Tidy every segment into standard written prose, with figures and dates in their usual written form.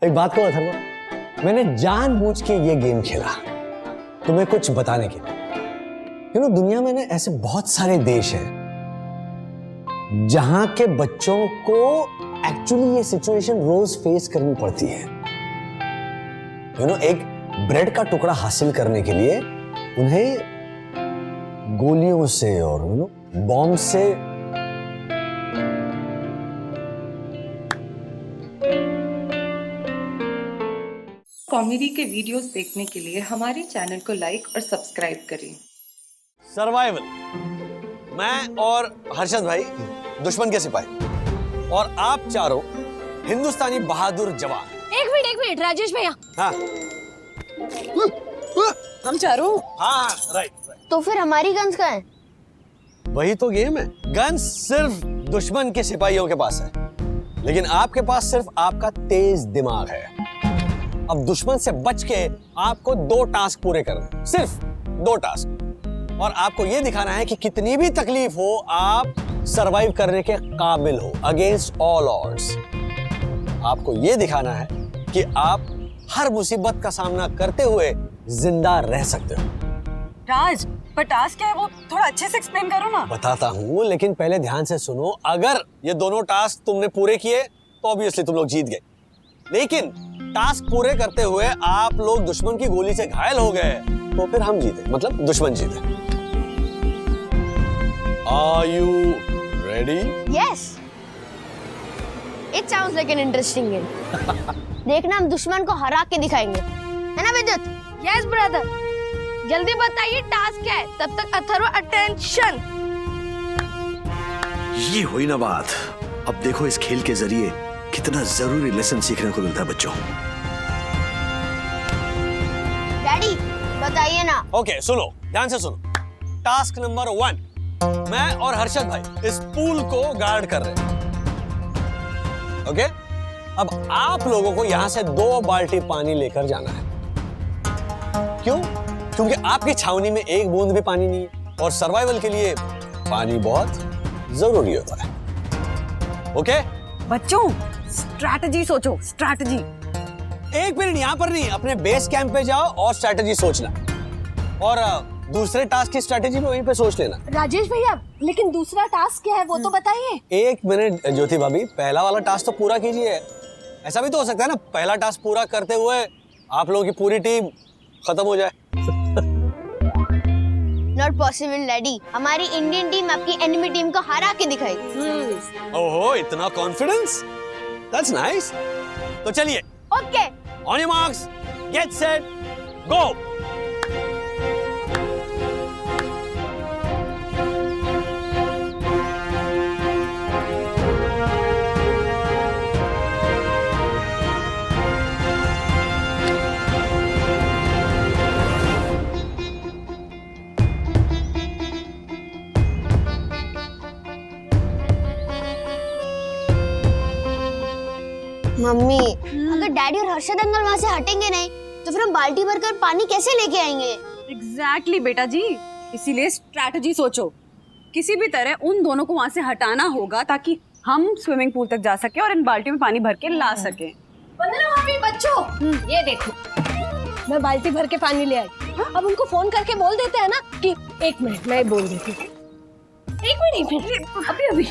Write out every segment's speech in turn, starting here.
एक बात को अथर्व, मैंने जानबूझ के ये गेम खेला तुम्हें कुछ बताने के लिए। दुनिया में ना ऐसे बहुत सारे देश हैं जहां के बच्चों को एक्चुअली ये सिचुएशन रोज फेस करनी पड़ती है। एक ब्रेड का टुकड़ा हासिल करने के लिए उन्हें गोलियों से और बॉम्ब से कॉमेडी के वीडियोस देखने के लिए हमारे चैनल को लाइक और सब्सक्राइब करें। सर्वाइवल, मैं और हर्षद भाई दुश्मन के सिपाही और आप चारों हिंदुस्तानी बहादुर जवान। एक मिनट राजेश भैया। हाँ हम चारों। हाँ राइट। तो फिर हमारी गन्स कहाँ हैं? वही तो गेम है। गन्स सिर्फ दुश्मन के सिपाहियों के पास है, लेकिन आपके पास सिर्फ आपका तेज दिमाग है। अब दुश्मन से बच के आपको 2 टास्क पूरे करने, सिर्फ 2 टास्क, और आपको यह दिखाना है कि कितनी भी तकलीफ हो आप सरवाइव करने के काबिल हो अगेंस्ट ऑल ऑड्स। आपको यह दिखाना है कि आप हर मुसीबत का सामना करते हुए जिंदा रह सकते हो। राज, पर टास्क क्या है वो थोड़ा अच्छे से एक्सप्लेन करो ना। बताता हूँ, लेकिन पहले ध्यान से सुनो। अगर ये दोनों टास्क तुमने पूरे किए तो ऑब्वियसली तुम लोग जीत गए, लेकिन टास्क पूरे करते हुए आप लोग दुश्मन की गोली से घायल हो गए तो फिर हम जीते, मतलब दुश्मन जीते। Are you ready? Yes. It sounds like an interesting game. देखना, हम दुश्मन को हरा के दिखाएंगे, है ना विद्युत? Yes brother. जल्दी बताइए टास्क क्या है, तब तक अथर्व अटेंशन। ये हुई ना बात। अब देखो इस खेल के जरिए कितना जरूरी लेसन सीखने को मिलता है बच्चों। डैडी बताइए ना। ओके, सुनो, ध्यान से सुनो। टास्क नंबर 1, मैं और हर्षद भाई इस पूल को गार्ड कर रहे हैं। ओके, अब आप लोगों को यहां से 2 बाल्टी पानी लेकर जाना है। क्यों? क्योंकि आपकी छावनी में 1 बूंद भी पानी नहीं है और सर्वाइवल के लिए पानी बहुत जरूरी होता है। ओके बच्चों, स्ट्रैटेजी सोचो, स्ट्रैटेजी। 1 मिनट यहाँ पर नहीं, अपने बेस कैंप पे जाओ और स्ट्रैटेजी सोचना, और दूसरे टास्क की स्ट्रैटेजी भी वहीं पे सोच लेना। राजेश भैया, लेकिन दूसरा टास्क क्या है वो तो बताइए। 1 मिनट ज्योति भाभी, पहला वाला टास्क तो पूरा कीजिए। ऐसा भी तो हो सकता है ना, पहला टास्क पूरा करते हुए आप लोगों की पूरी टीम खत्म हो जाए। नॉट पॉसिबल डैडी, हमारी इंडियन टीम आपकी एनिमी टीम को हरा के दिखाएगी। ओहो, इतना कॉन्फिडेंस, दैट्स नाइस। तो चलिए, okay, on your marks, get set, go. Mummy, अगर डैडी और हर्षद अंकल वहाँ से हटेंगे नहीं तो फिर हम बाल्टी भरकर पानी कैसे लेके आएंगे? एग्जैक्टली बेटा जी, इसीलिए स्ट्रैटेजी सोचो। किसी भी तरह उन दोनों को वहाँ से हटाना होगा ताकि हम स्विमिंग पूल तक जा सके और इन बाल्टियों में पानी भर के ला सके। वंदना भाभी, बच्चों ये देखो, मैं बाल्टी भर के पानी ले आई। अब उनको फोन करके बोल देते हैं ना कि 1 मिनट मैं बोल देती हूँ। 1 मिनट, अभी।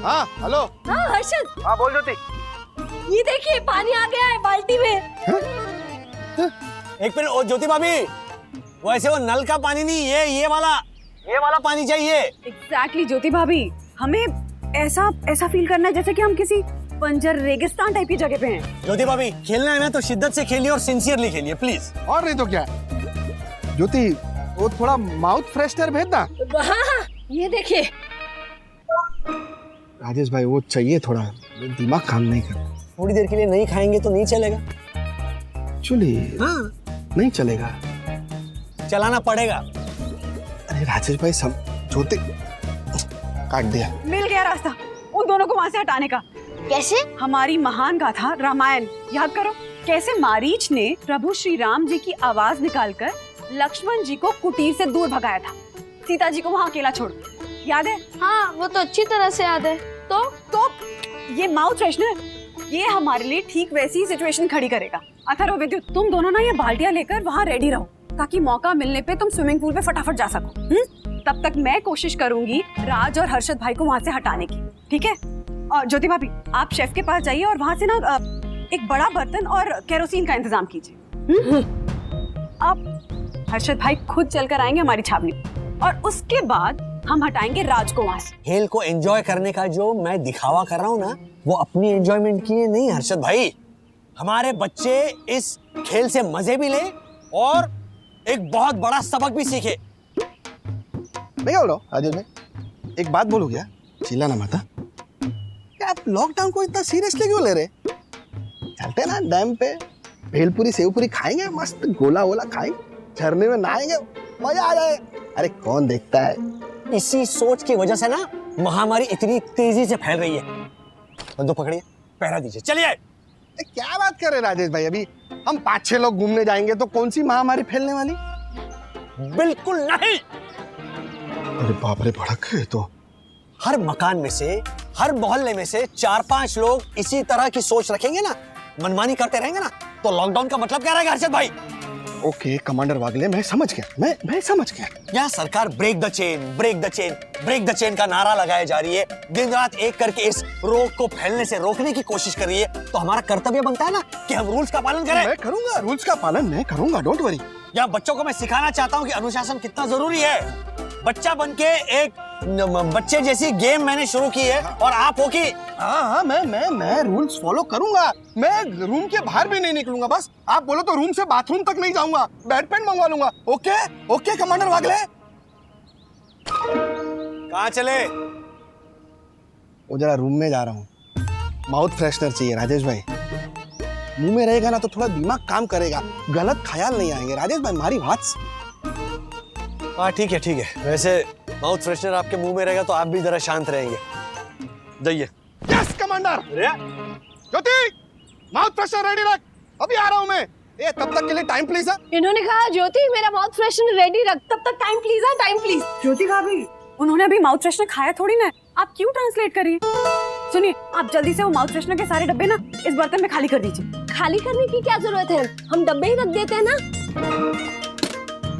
हाँ हेलो। हाँ हर्षद। हाँ बोल ज्योति। ये देखिए पानी आ गया है बाल्टी में। 1 मिनट, ओ ज्योति भाभी, वैसे वो नल का पानी नहीं, ये वाला पानी चाहिए। एग्जैक्टली ज्योति भाभी, हमें ऐसा फील करना है जैसे कि हम किसी बंजर रेगिस्तान टाइप की जगह पे हैं। ज्योति भाभी, खेलना है ना तो शिद्दत से खेलिए और सिंसियरली खेलिए प्लीज। और नहीं तो क्या। ज्योति, वो थोड़ा माउथ फ्रेशनर भेजना। हाँ, ये देखिए। राजेश भाई, वो चाहिए थोड़ा, दिमाग काम नहीं कर। थोड़ी देर के लिए नहीं खाएंगे तो नहीं चलेगा। चलिए। हाँ, नहीं चलेगा, चलाना पड़ेगा। अरे राजेश भाई, सब ज्योति काट दिया। मिल गया रास्ता उन दोनों को वहाँ से हटाने का। कैसे? हमारी महान गाथा रामायण याद करो, कैसे मारीच ने प्रभु श्री राम जी की आवाज निकालकर लक्ष्मण जी को कुटीर से दूर भगाया था, सीता जी को वहाँ अकेला छोड़। याद है? हाँ, वो तो अच्छी तरह से याद है। तो ये माउथ फ्रेशनर ये हमारे लिए ठीक वैसी ही सिचुएशन खड़ी करेगा। अथर्व विद्युत तुम दोनों ना ये बाल्टियां लेकर वहाँ रेडी रहो ताकि मौका मिलने पे तुम स्विमिंग पूल पे फटाफट जा सको। तब तक मैं कोशिश करूंगी राज और हर्षद भाई को वहाँ से हटाने की, ठीक है? और ज्योति भाभी आप शेफ के पास जाइए और वहाँ से ना एक बड़ा बर्तन और केरोसिन का इंतजाम कीजिए। आप हर्षद भाई खुद चलकर आएंगे हमारी छावनी और उसके बाद हम हटाएंगे राज को वहाँ से। खेल को एंजॉय करने का जो मैं दिखावा कर रहा हूँ ना, वो अपनी एंजॉयमेंट के लिए नहीं हर्षद भाई। हमारे बच्चे इस खेल से मजे भी ले और एक बहुत बड़ा सबक भी सीखे। मैं क्या बोल रहा हूँ राजेश भाई, एक बात बोलूँ क्या? चिल्ला ना माता, क्या आप लॉकडाउन को इतना सीरियसली क्यों ले रहे? चलते ना डैम पे, भेलपुरी सेवपुरी खाएंगे, मस्त गोला वोला खाएंगे, झरने में नहाएंगे, मजा आ जाए। अरे कौन देखता है? इसी सोच की वजह से ना महामारी इतनी तेजी से फैल रही है। बंदूक पकड़िए, पहरा दीजिए, चलिए। क्या बात कर रहे हैं राजेश भाई? अभी हम 5-6 लोग घूमने जाएंगे तो कौन सी महामारी फैलने वाली? बिल्कुल नहीं। अरे बाप रे, भड़क गए तो। हर मकान में से, हर मोहल्ले में से 4-5 लोग इसी तरह की सोच रखेंगे ना, मनमानी करते रहेंगे ना, तो लॉकडाउन का मतलब क्या रहेगा हर्षद भाई? ओके कमांडर वागले, मैं समझ गया, मैं समझ गया। यहाँ सरकार break the chain, break the chain, break the chain का नारा लगाया जा रही है। दिन रात एक करके इस रोग को फैलने से रोकने की कोशिश कर रही है। तो हमारा कर्तव्य बनता है ना कि हम रूल्स का पालन करें। मैं करूंगा, रूल्स का पालन मैं करूंगा, डोंट वरी। यहाँ बच्चों को मैं सिखाना चाहता हूँ कि अनुशासन कितना जरूरी है। बच्चा बनके एक बच्चे जैसी गेम मैंने शुरू की है और आप हो कि हाँ, मैं रूल्स फॉलो करूंगा। मैं रूम के बाहर भी नहीं निकलूंगा। बस आप बोलो तो रूम से बाथरूम तक नहीं जाऊंगा, बेड पैंट मंगवा लूंगा। ओके ओके कमांडर वागले। कहाँ चले? वो जरा रूम में जा रहा हूँ, माउथ फ्रेशनर चाहिए राजेश भाई। मुंह में रहेगा ना तो थोड़ा दिमाग काम करेगा, गलत ख्याल नहीं आएंगे। राजेश भाई मारी बात। हाँ ठीक है ठीक है। वैसे माउथ फ्रेशनर आपके मुंह में रहेगा तो आप भी जरा शांत रहेंगे। जाइए। Yes commander. Jyoti mouth freshener ready रख, अभी आ रहा हूँ मैं। ए तब तक के लिए टाइम प्लीज है। इन्होंने कहा ज्योति मेरा माउथ फ्रेशनर रेडी रख, तब तक टाइम प्लीज है, टाइम प्लीज। ज्योति भाभी उन्होंने अभी माउथ फ्रेशनर खाया थोड़ी ना, आप क्यों ट्रांसलेट कर रही हैं? सुनिए आप जल्दी से वो माउथ फ्रेशनर के सारे डब्बे ना इस बर्तन में खाली कर दीजिए। खाली करने की क्या जरूरत है, हम डब्बे ही रख देते हैं ना।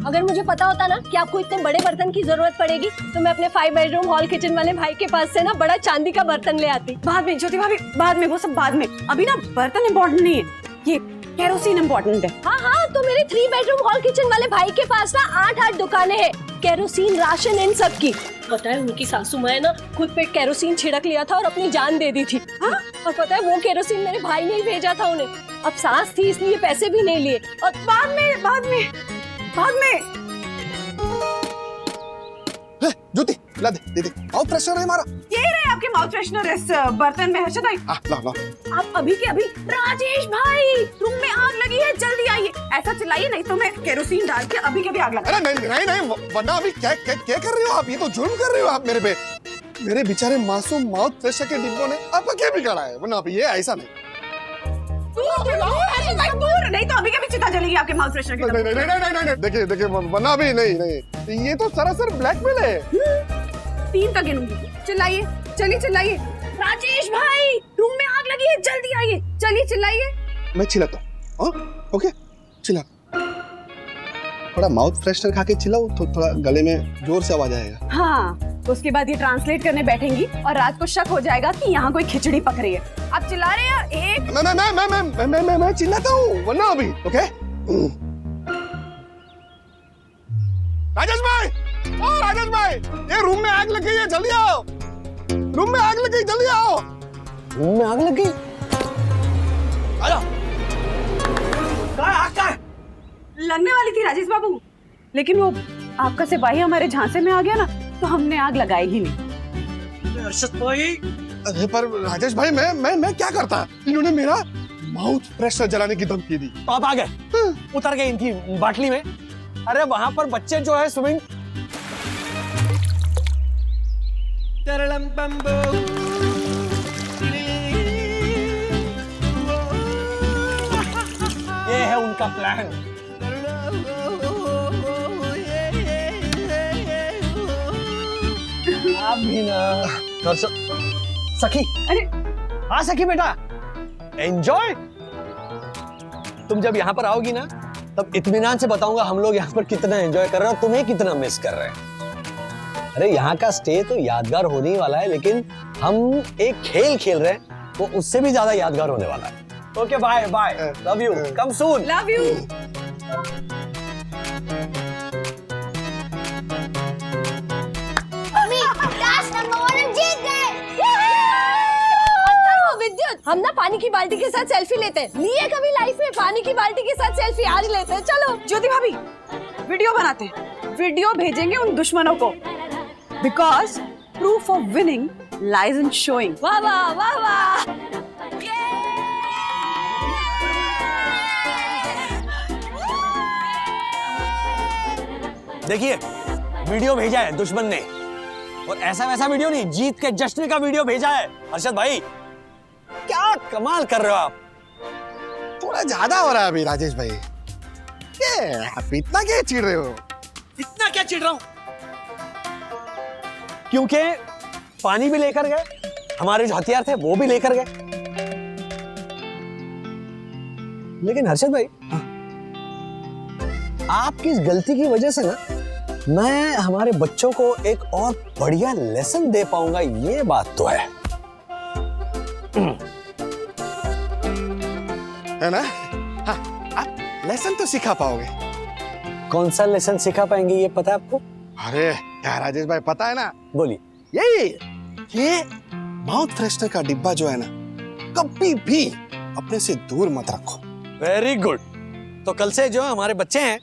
अगर मुझे पता होता ना कि आपको इतने बड़े बर्तन की जरूरत पड़ेगी तो मैं अपने 5 बेडरूम हॉल किचन वाले भाई के पास से ना बड़ा चांदी का बर्तन ले आती। बाद में ज्योति भाभी, बाद में, वो सब बाद में। अभी ना बर्तन इम्पोर्टेंट नहीं है, ये केरोसिन इम्पोर्टेंट है। हाँ तो मेरे 3 बेडरूम हॉल किचन वाले भाई के पास ना 8 दुकानें हैं, केरोसिन राशन इन सब की। पता है उनकी सासू माँ ना खुद पे केरोसिन छिड़क लिया था और अपनी जान दे दी थी। हाँ? और पता है वो केरोसिन मेरे भाई ने ही भेजा था उन्हें। अब सांस थी इसलिए पैसे भी नहीं लिए। और बाद में ज्योति ला दे माउथ फ्रेशनर है हमारा। ये रहे आपके माउथ फ्रेशनर इस बर्तन में। हर्षद भाई ला। आप अभी के अभी, राजेश भाई रूम में आग लगी है, जल्दी आइए। ऐसा चिल्लाइए नहीं तो मैं केरोसिन डाल के अभी के भी आग लगा। अरे नहीं वरना अभी क्या कर रही हो आप? ये तो जुर्म कर रही हो आप मेरे पे। मेरे बेचारे मासूम माउथ फ्रेशनर के डिब्बों ने आपका क्या बिगाड़ा है? वरना अभी ये ऐसा नहीं। नहीं तो अभी के भी चिता जलेगी आपके माउथ फ्रेशनर की। नहीं देखिए वरना अभी नहीं, ये तो सरासर ब्लैकमेल है। 3 तक गिनूंगी, चिल्लाइए, चलिए चिल्लाइए। राजेश भाई रूम में आग लगी है, जल्दी आइए, चलिए चिल्लाइए। मैं चिल्लाता हूँ। ओके चिल्ला। थोड़ा माउथ फ्रेशनर खा के चिल्लाओ तो थोड़ा गले में जोर से आवाज आएगा। हाँ तो उसके बाद ये ट्रांसलेट करने बैठेंगी और रात को शक हो जाएगा कि यहाँ कोई खिचड़ी पक रही है। आप चिल्ला रहे हैं। एक मैं चिल्लाता हूँ वरना अभी। ओके राजेश भाई, ये रूम में आग लग गई है, जल्दी आओ। रूम में आग लग गई, जल्दी आओ। रूम में आग लग गई? आजा। कहाँ? लगने वाली थी राजेश बाबू, लेकिन वो आपका सिपाही हमारे झांसे में आ गया ना तो हमने आग लगाई ही नहीं। हर्षद भाई। अरे पर राजेश भाई मैं क्या करता? इन्होंने मेरा माउथ फ्रेशनर जलाने की धमकी दी। तो आप आ गए, उतर गए इनकी बाटली में। अरे वहां पर बच्चे जो है स्विमिंग। ये है उनका प्लान। आप भी ना सखी। अरे हाँ सखी बेटा, एंजॉय। तुम जब यहाँ पर आओगी ना, तब इत्मीनान से बताऊंगा हम लोग यहाँ पर कितना एंजॉय कर रहे हैं और तुम्हें कितना मिस कर रहे हैं। अरे यहाँ का स्टे तो यादगार होने ही वाला है, लेकिन हम एक खेल खेल रहे हैं वो उससे भी ज्यादा यादगार होने वाला है। Okay bye bye, love you, come soon. Love you. Vidyut, हम ना पानी की बाल्टी के साथ सेल्फी लेते हैं। लिए कभी लाइफ में पानी की बाल्टी के साथ सेल्फी? आज लेते हैं, चलो। ज्योति भाभी, वीडियो बनाते हैं, वीडियो भेजेंगे उन दुश्मनों को, because proof of winning lies in showing. वाह वाह वाह वाह। देखिए, वीडियो भेजा है दुश्मन ने, और ऐसा वैसा वीडियो नहीं, जीत के जश्न का वीडियो भेजा है। अर्शद भाई, क्या कमाल कर रहे हो आप। थोड़ा ज्यादा हो रहा है अभी राजेश भाई। ये आप इतना क्या चिढ़ रहे हो? इतना क्या चिढ़ रहा हूं? क्योंकि पानी भी लेकर गए, हमारे जो हथियार थे वो भी लेकर गए। लेकिन हर्षद भाई, आपकी इस गलती की वजह से ना मैं हमारे बच्चों को एक और बढ़िया लेसन दे पाऊंगा, ये बात तो है। है ना? हाँ, आप लेसन तो सिखा पाओगे। कौन सा लेसन सिखा पाएंगे ये पता है आपको? अरे यार राजेश भाई, पता है ना, बोलिए। ये माउथ फ्रेशनर का डिब्बा जो है ना, कभी भी अपने से दूर मत रखो। Very good. तो कल से जो हमारे बच्चे हैं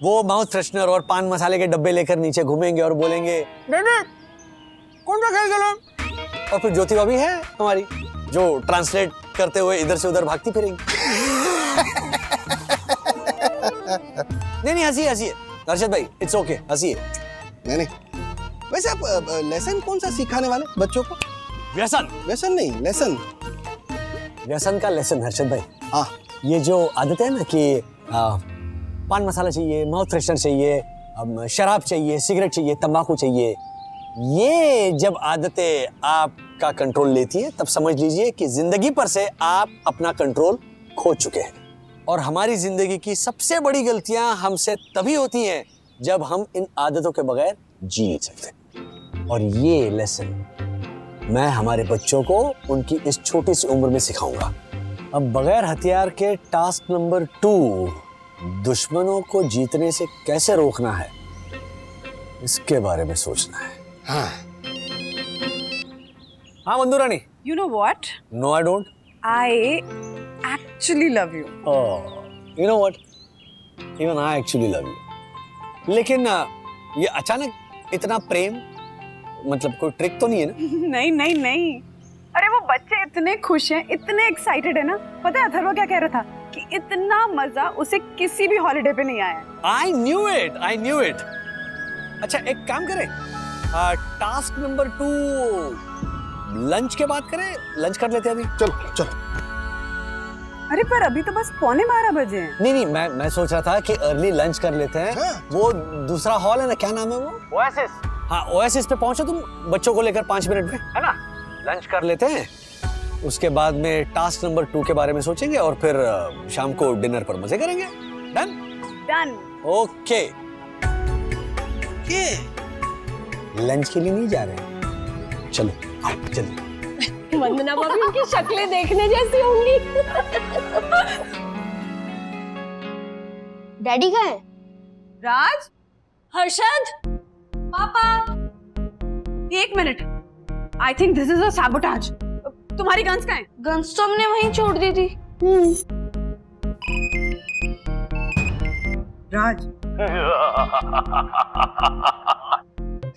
वो माउथ फ्रेशनर और पान मसाले के डब्बे लेकर नीचे घूमेंगे और बोलेंगे कौन सा खेल खेलो। और फिर ज्योति भाभी है हमारी, जो ट्रांसलेट करते हुए इधर से उधर भागती फिरेंगी। नहीं हंसी हंसी है अर्शद भाई, इट्स ओके, हंसी है। नहीं, वैसे आप लेसन कौन सा सिखाने वाले बच्चों को? व्यसन। व्यसन नहीं, लेसन। व्यसन का लेसन हर्षद भाई। हाँ, ये जो आदत है ना कि पान मसाला चाहिए, माउथ फ्रेशनर चाहिए, शराब चाहिए, सिगरेट चाहिए, तंबाकू चाहिए, ये जब आदतें आपका कंट्रोल लेती है, तब समझ लीजिए कि जिंदगी पर से आप अपना कंट्रोल खो चुके हैं। और हमारी जिंदगी की सबसे बड़ी गलतियां हमसे तभी होती हैं जब हम इन आदतों के बगैर जी नहीं सकते। और ये लेसन मैं हमारे बच्चों को उनकी इस छोटी सी उम्र में सिखाऊंगा। अब बगैर हथियार के टास्क नंबर 2, दुश्मनों को जीतने से कैसे रोकना है, इसके बारे में सोचना है। हाँ Mandu Rani. You know what? No I don't. I actually love you. You know what, even I actually love you. लेकिन ये अचानक इतना प्रेम, मतलब कोई ट्रिक तो नहीं है ना? नहीं नहीं नहीं, अरे वो बच्चे इतने खुश हैं, इतने एक्साइटेड है ना। पता है अथर्व क्या कह रहा था कि इतना मजा उसे किसी भी हॉलिडे पे नहीं आया। I knew it. अच्छा एक काम करें, टास्क नंबर 2 लंच के बाद करें, लंच कर लेते हैं अभी। चलो चलो। अरे पर अभी तो बस 11:15 बजे हैं। नहीं मैं सोच रहा था कि अर्ली लंच कर लेते हैं। हाँ। वो दूसरा हॉल है ना, क्या नाम है वो? ओएसिस। हाँ ओएसिस पे पहुंचो तुम बच्चों को लेकर 5 मिनट में, है ना? लंच कर लेते हैं, उसके बाद में टास्क नंबर 2 के बारे में सोचेंगे और फिर शाम को डिनर पर मजे करेंगे। डन? ओके। लंच के लिए नहीं जा रहे, चलो आओ जल्दी। वंदना भाभी, उनकी शक्लें देखने जैसी होंगी। डैडी कहाँ है? राज, हर्षद, पापा, 1 minute. I think this is a sabotage. तुम्हारी गन्स कहाँ हैं? गन्स तो हमने वहीं छोड़ दी थी। राज,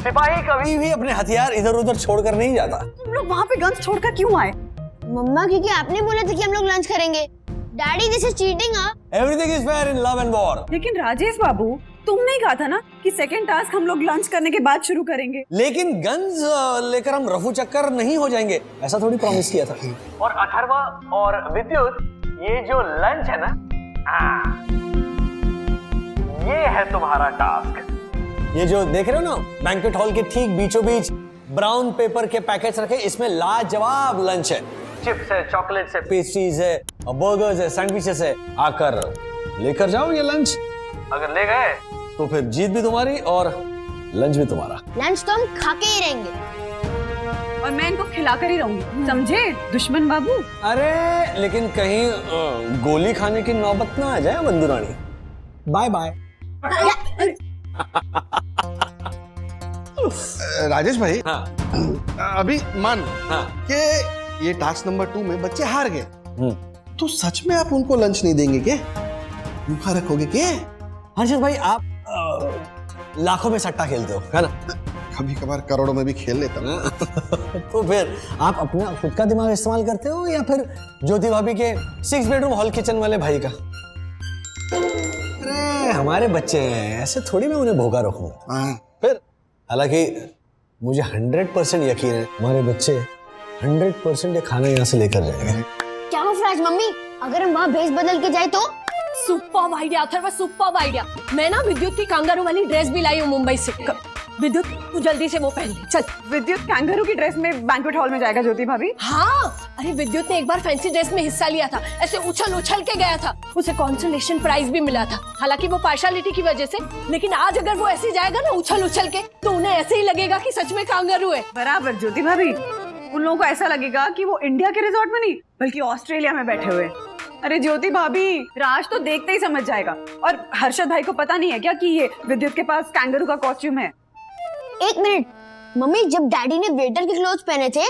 सिपाही कभी भी अपने हथियार इधर उधर छोड़कर नहीं जाता। तुम लोग वहाँ पे गन्स छोड़कर क्यों आए? मम्मा, क्योंकि आपने बोला था कि हम लोग लंच करेंगे। Daddy, this is cheating. Everything is fair in love and war. लेकिन राजेश बाबू, तुमने ही कहा था ना कि सेकंड टास्क हम लोग लंच करने के बाद शुरू करेंगे। लेकिन गन्स लेकर हम रफू चक्कर नहीं हो जाएंगे, ऐसा थोड़ी प्रॉमिस किया था। और अथर्व और विद्युत, ये जो लंच है ना, ये है तुम्हारा टास्क। ये जो देख रहे हो ना, बैंक्वेट हॉल के ठीक बीचों बीच ब्राउन पेपर के पैकेट्स रखे, इसमें लाजवाब लंच है। चिप्स है, चॉकलेट्स है, पेस्ट्रीज है, बर्गर्स है, सैंडविचेस है, आकर लेकर जाओ ये लंच। अगर ले गए तो फिर जीत भी तुम्हारी और लंच भी तुम्हारा। लंच तो हम खा के ही रहेंगे। और मैं इनको खिलाकर ही रहूंगी, समझे दुश्मन बाबू। अरे लेकिन कहीं गोली खाने की नौबत ना आ जाए बंधु रानी। Bye bye. राजेश भाई, हाँ अभी मान हाँ कि ये टास्क नंबर 2 में बच्चे हार गए, तो सच में आप उनको लंच नहीं देंगे क्या? भूखा रखोगे क्या? हर्षद भाई, आप लाखों में सट्टा खेलते हो, है ना? कभी कभार करोड़ों में भी खेल लेता हूँ। तो फिर आप अपना खुद का दिमाग इस्तेमाल करते हो या फिर ज्योति भाभी के 6 बेडरूम हॉल किचन वाले भाई का? अरे हमारे बच्चे हैं, ऐसे थोड़ी मैं उन्हें भोगा रखूंगा। हाँ। फिर हालांकि मुझे 100% यकीन है हमारे बच्चे 100% ये खाना यहाँ से लेकर जाएंगे। क्या मफराज मम्मी, अगर हम वहाँ भेस बदल के जाए तो? Superb idea Atharva, superb idea. मैं ना विद्युत की कांगारू वाली ड्रेस भी लाई हूँ मुंबई से। विद्युत, तू जल्दी से वो पहन ले, चल। विद्युत कैंगरू की ड्रेस में बैंक्वेट हॉल में जाएगा ज्योति भाभी? हाँ, अरे विद्युत ने एक बार फैंसी ड्रेस में हिस्सा लिया था, ऐसे उछल उछल के गया था, उसे कॉन्सोलेशन प्राइज भी मिला था। हालांकि वो पार्शियलिटी की वजह से, लेकिन आज अगर वो ऐसे जाएगा ना उछल उछल के, तो उन्हें ऐसे ही लगेगा कि सच में कांगारू है। बराबर ज्योति भाभी, उन लोगों को ऐसा लगेगा कि वो इंडिया के रिजॉर्ट में नहीं बल्कि ऑस्ट्रेलिया में बैठे हुए। अरे ज्योति भाभी, राज तो देखते ही समझ जाएगा। और हर्षद भाई को पता नहीं है क्या कि ये विद्युत के पास कैंगरू का कॉस्ट्यूम है? एक मिनट मम्मी, जब डैडी ने वेटर के क्लोथ्स पहने थे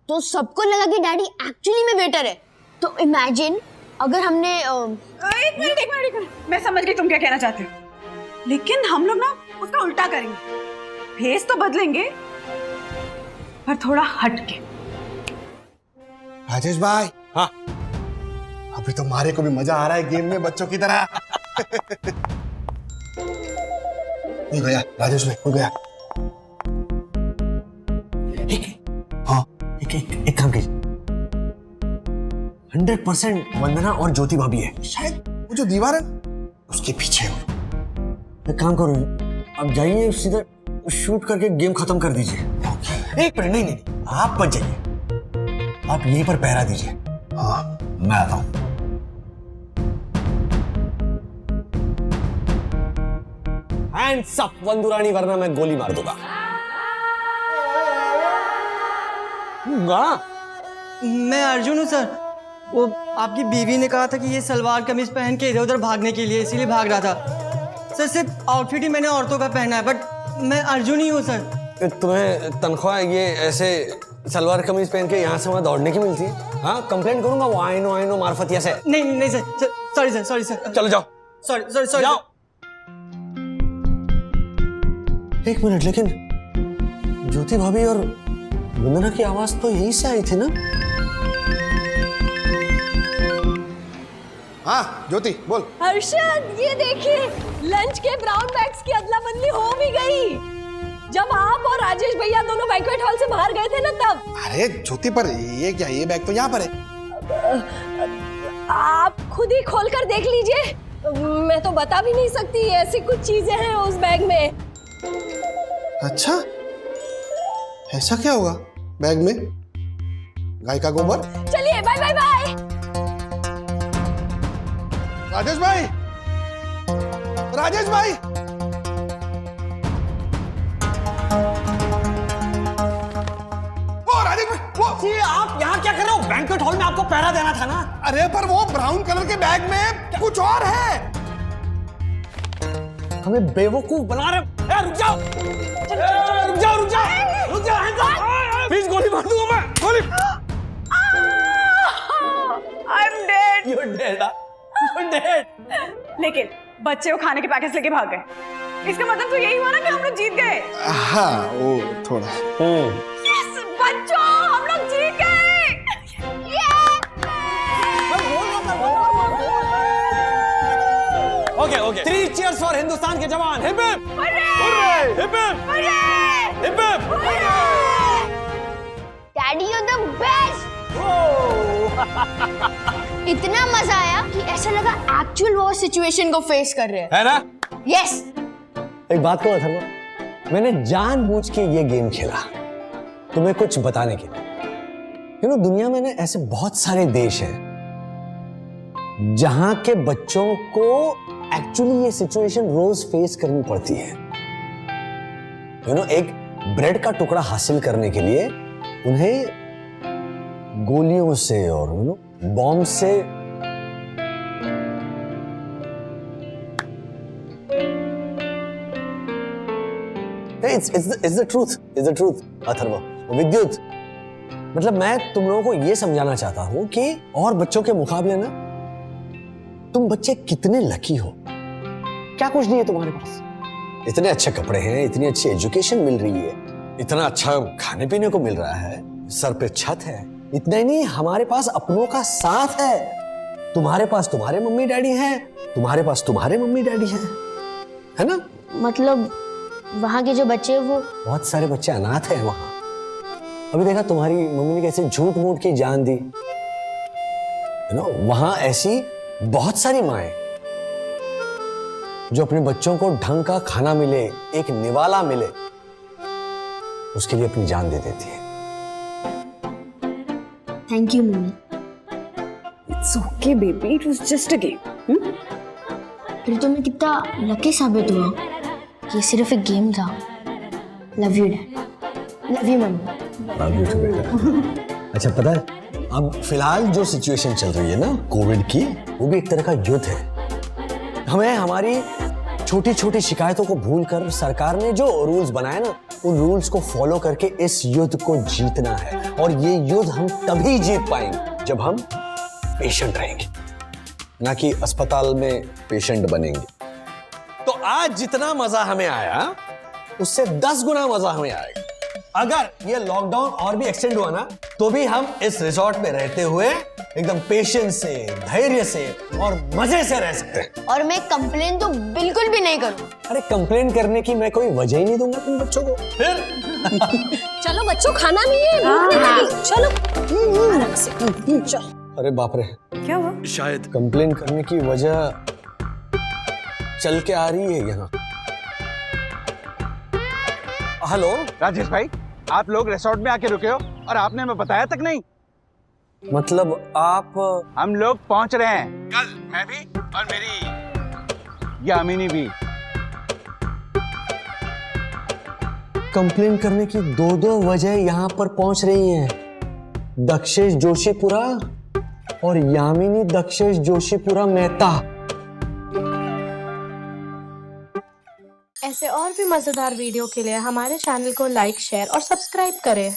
तो सबको लगा कि डैडी एक्चुअली में वेटर है। तो इमेजिन अगर हमने एक मिनट, मैं समझ गई तुम क्या कहना चाहते हो, लेकिन हम लोग ना उसका उल्टा करेंगे। भेस तो बदलेंगे पर थोड़ा हट के। राजेश भाई, हाँ अभी तो मारे को भी मजा आ रहा है गेम में बच्चों की तरह। हो गया राजेश भाई, हो गया। एक काम कीजिए, 100% वंदना और ज्योति भाभी है। शायद वो जो दीवार है उसके पीछे हो। एक काम करो, अब जाइए सीधा शूट करके गेम खत्म कर दीजिए। एक मिनट, नहीं, आप मत जाइए, आप यहीं पर पहरा दीजिए। हाँ, मैं आता हूं। हैंड्स अप वंदु रानी, वरना मैं गोली मार दूंगा। मैं अर्जुन हूँ सर। वो आपकी बीवी ने कहा था कि ये सलवार कमीज पहन के इधर उधर भागने के लिए, इसीलिए भाग रहा था सर। सिर्फ आउटफिट ही मैंने औरतों का पहना है, बट मैं अर्जुन ही हूँ सर। तुम्हें तनख्वाह ये ऐसे सलवार कमीज पहन के यहाँ से वहाँ दौड़ने की मिलती है? हाँ, कंप्लेंट करूंगा वो आई नो मार्फतिया से। नहीं सर, सॉरी सर। चलो जाओ, सॉरी जाओ। एक मिनट, लेकिन ज्योति भाभी और वंदना की आवाज तो यहीं से आई थी ना? हाँ ज्योति बोल। हर्षद, ये देखिए, लंच के ब्राउन बैग्स की अदला बदली हो भी गई। जब आप और राजेश भैया दोनों बैंक्वेट हॉल से बाहर गए थे ना तब। अरे ज्योति, पर ये क्या, ये बैग तो यहाँ पर है। आप खुद ही खोल कर देख लीजिए, मैं तो बता भी नहीं सकती, ऐसी कुछ चीजें हैं उस बैग में। अच्छा, ऐसा क्या होगा बैग में? गाय का गोबर? चलिए, बाय बाय बाय। राजेश भाई, राजेश भाई, ओ राजेश भाई, वो आप यहाँ क्या कर रहे हो? बैंक्वेट हॉल में आपको पहरा देना था ना। अरे पर वो ब्राउन कलर के बैग में कुछ और है। हमें बेवकूफ बना रहे। रुक जाओ, प्लीज, गोली मार दूंगा मैं। गोली। I'm dead. You're dead, you're dead. लेकिन बच्चे वो खाने के पैकेट लेके भाग गए। इसका मतलब तो यही हुआ ना कि हम लोग जीत गए। हाँ, वो थोड़ा। Yes, बच्चों, हम लोग जीत गए। Okay. 3 cheers for हिंदुस्तान के जवान। Hip hip, hurray! Hip hip, hip hip, daddy you the best. इतना मजा आया कि ऐसा लगा एक्चुअल वॉर सिचुएशन को फेस कर रहे हैं। है ना? यस। एक बात को अथर्व, मैंने जानबूझ के ये गेम खेला तुम्हें कुछ बताने के लिए, दुनिया में ना ऐसे बहुत सारे देश हैं जहां के बच्चों को एक्चुअली ये सिचुएशन रोज फेस करनी पड़ती है। एक ब्रेड का टुकड़ा हासिल करने के लिए उन्हें गोलियों से और बॉम्ब से it's the truth अथर्व। विद्युत, मतलब मैं तुम लोगों को ये समझाना चाहता हूं कि और बच्चों के मुकाबले ना तुम बच्चे कितने लकी हो। क्या कुछ नहीं है तुम्हारे पास, इतने अच्छे कपड़े हैं, इतनी अच्छी एजुकेशन मिल रही है, इतना अच्छा खाने पीने को मिल रहा है, सर पे छत है। इतना ही नहीं, हमारे पास अपनों का साथ है। तुम्हारे पास तुम्हारे मम्मी डैडी हैं, तुम्हारे पास तुम्हारे मम्मी डैडी हैं, है ना? मतलब वहाँ के जो बच्चे हैं वो बहुत सारे बच्चे अनाथ हैं वहां। अभी देखा तुम्हारी मम्मी ने कैसे झूठ मूठ की जान दी, वहां ऐसी बहुत सारी माएं जो अपने बच्चों को ढंग का खाना मिले, एक निवाला मिले, उसके लिए अपनी जान दे देती है। Thank you mummy. It's okay baby, it was just a game. फिर तो मैं कितना लकी साबित हुआ। ये सिर्फ एक गेम था। Love you dad, love you मम्मी। लव यू टू बेटा। अच्छा पता है, अब फिलहाल जो सिचुएशन चल रही है ना कोविड की, वो भी एक तरह का युद्ध है। हमें हमारी छोटी छोटी शिकायतों को भूलकर सरकार ने जो रूल्स बनाए ना, उन रूल्स को फॉलो करके इस युद्ध को जीतना है। और ये युद्ध हम तभी जीत पाएंगे जब हम पेशेंट रहेंगे, ना कि अस्पताल में पेशेंट बनेंगे। तो आज जितना मजा हमें आया उससे 10 गुना मजा हमें आएगा अगर ये लॉकडाउन और भी एक्सटेंड हुआ ना, तो भी हम इस रिसोर्ट में रहते हुए एकदम पेशेंस से, धैर्य से और मजे से रह सकते हैं। और मैं कंप्लेन तो बिल्कुल भी नहीं करूँगा। अरे कंप्लेन करने की मैं कोई वजह ही नहीं दूंगा तुम बच्चों को। फिर चलो बच्चों, खाना नहीं है, भूख नहीं लगी, चलो आराम से चलो। अरे बाप रे, क्या हुआ? शायद कंप्लेन करने की वजह चल के आ रही है यहाँ। हेलो राजेश भाई, आप लोग रिसोर्ट में आके रुके हो और आपने हमें बताया तक नहीं। मतलब आप? हम लोग पहुंच रहे हैं कल, मैं भी और मेरी यामिनी भी। कंप्लेन करने की दो वजह यहाँ पर पहुंच रही हैं। दक्षेश जोशीपुरा और यामिनी दक्षेश जोशीपुरा मेहता। ऐसे और भी मजेदार वीडियो के लिए हमारे चैनल को लाइक, शेयर और सब्सक्राइब करें।